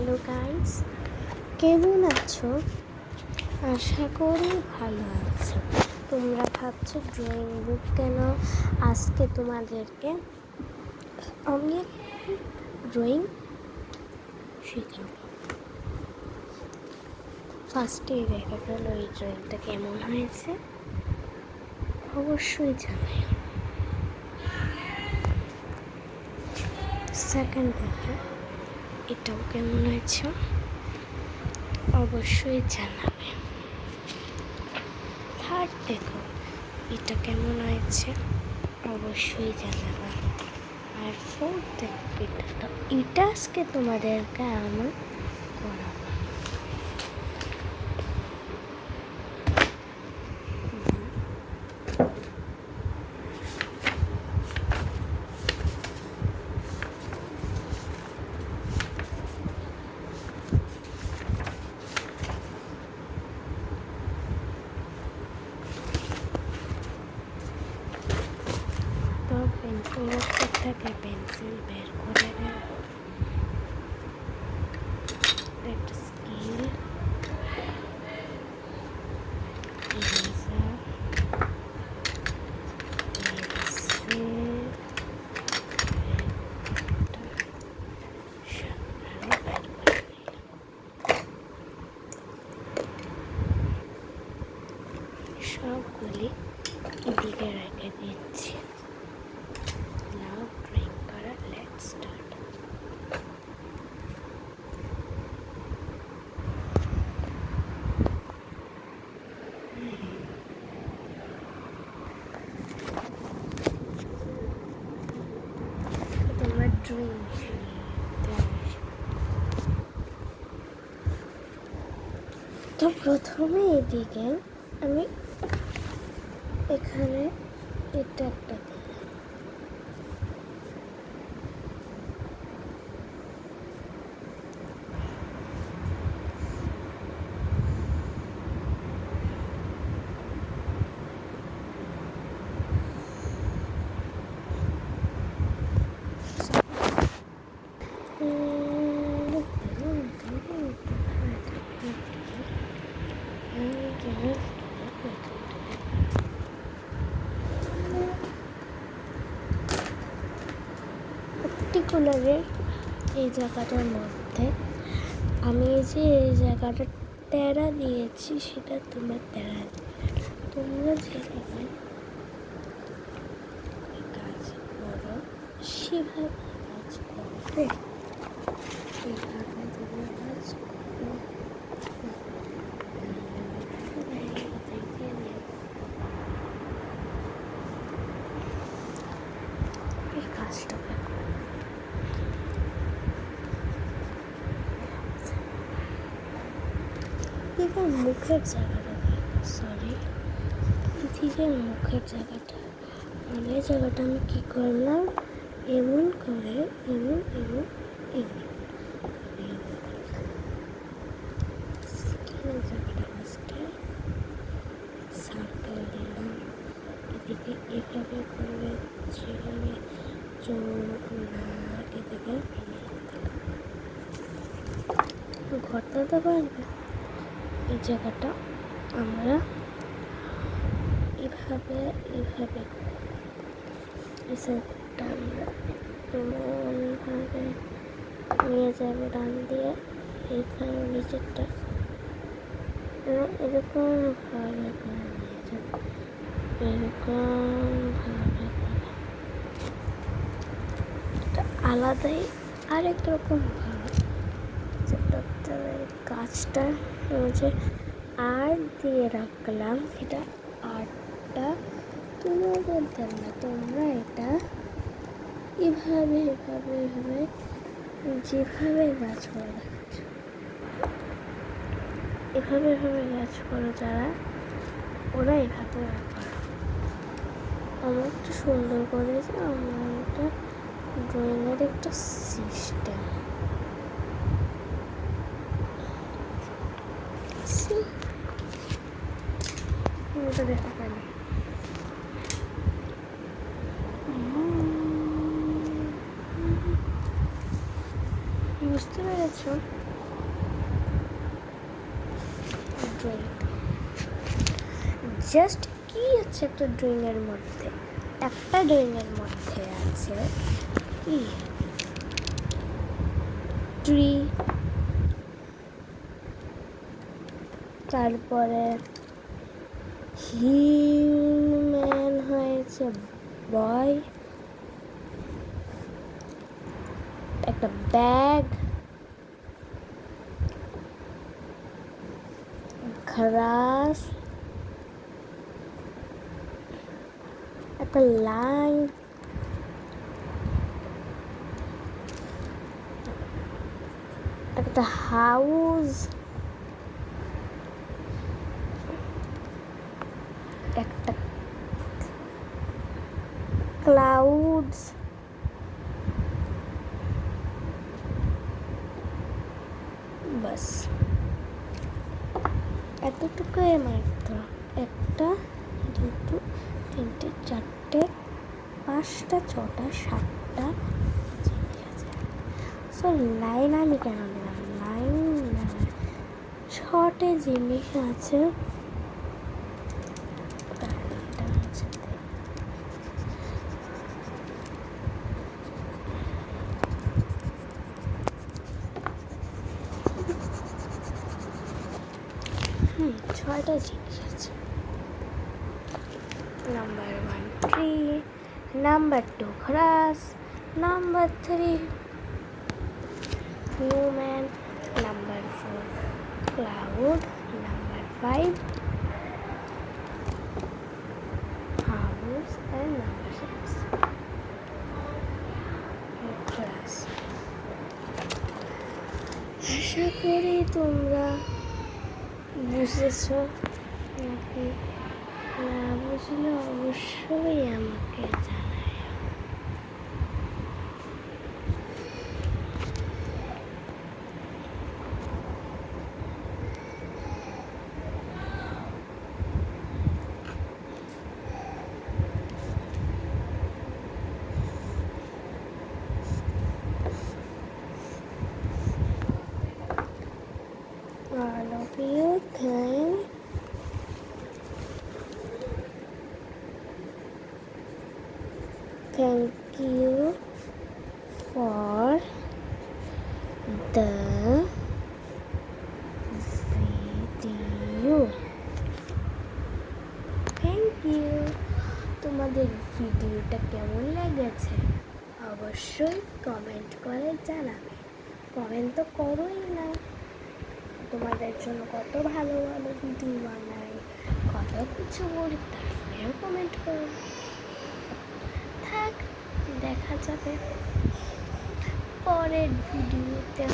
Hello guys, কেমন আছো? আশা করি ভালো আছো। তোমরা ভাবছো ড্রয়িং বুক কেন? আজকে তোমাদেরকে আমি ড্রয়িং শেখাবো। ফার্স্টেই দেখা গেল এই ড্রয়িংটা কেমন হয়েছে, অবশ্যই জানাই। সেকেন্ড দেখো এটাও কেমন হয়েছে, অবশ্যই জানাবে। থার্ড দেখো এটা কেমন হয়েছে, অবশ্যই জানাবে। আর ফোর্থ দেখো এটা আজকে তোমাদেরকে আমি করাবো। তো পেন্সিলের থেকে পেন্সিল বের করে নেব, একটা স্কেল, ইরেজার, সবগুলি এদিকে রেখে দিচ্ছি। নাও ড্রয়িং করা, লেটস স্টার্ট। তোমরা ড্রয়িং তো প্রথমে এদিকে আমি এখানে এটা একটা দিলাম, পার্টিকুলারের এই জায়গাটার মধ্যে আমি এই জায়গাটা তেরা দিয়েছি, সেটা তোমরা তেরা তোমরা যেভাবে কাজ করো সেভাবে কাজ করবে, সেভাবে তোমরা কাজ করো। এই কাজটা এবার মুখের জায়গাটা দেখো, সরি এদিকের মুখের জায়গাটা, মানে এই জায়গাটা আমি কী করলাম, এমন করে এমন এমন এমন জায়গাটা ফার্স্টে সার্কেল দিলাম, এদিকে এভাবে করবে, সেভাবে চোখ নাক এদিকে ঘরটা তো পারবে। এই জায়গাটা আমরা এভাবে এভাবে এই সাইডটা আমরা এমনভাবে নিয়ে যাবো ডান দিয়ে, এইখানে নিচেরটা এরকম ভাবে করে নিয়ে যাবো, এরকম ভাবে করে এটা আলাদাই আরেক রকম ভাবে কাজটা যে আর্ট দিয়ে রাখলাম, এটা আর্টটা তোমাদের দেন না, তোমরা এটা এভাবে এভাবে এভাবে যেভাবে গাছ করে দেখাচ্ছ, এভাবে এভাবে গাছ করো যারা, ওরা এভাবে করো। আমার একটু সুন্দর করেছে, আমার একটা ড্রয়িংয়ের একটা সিস্টেম। ওটা দেখা গেল, বুঝতে পেরেছ? আসো। ড্রয়িং জাস্ট কি আছে একটা ড্রয়িংয়ের মধ্যে? একটা ড্রয়িংয়ের মধ্যে আছে কি ট্রি, তারপরে হিউম্যান হয়েছে বয়, একটা ব্যাগ, গ্রাস, একটা লাইন, একটা হাউস, একটা ক্লাউডস, বাস এতটুকুই মাত্র। একটা, দুটো, তিনটে, চারটে, পাঁচটা, ছটা, সাতটা লাইন আমি কেন দিলাম? লাইন ছটে জিনিস আছে। ছয়টা জিনিস আছে। Number 1 tree, number 2 glass, number 3 human, number 4 cloud, number 5 house, and number 6 grass. আশা করি তোমরা বুঝেছো, নাকি না বুঝলে অবশ্যই আমাকে জানাও। All of you thank you for the video. Thank you. তোমাদের ভিডিওটা কেমন লেগেছে অবশ্যই কমেন্ট করে জানাবে। কমেন্ট তো করোই না, তোমাদের জন্য কত ভালো ভালো ভিডিও বানাই, কত কিছু করি, তারপরেও কমেন্ট করো। থাক, দেখা যাবে পরের ভিডিওতে।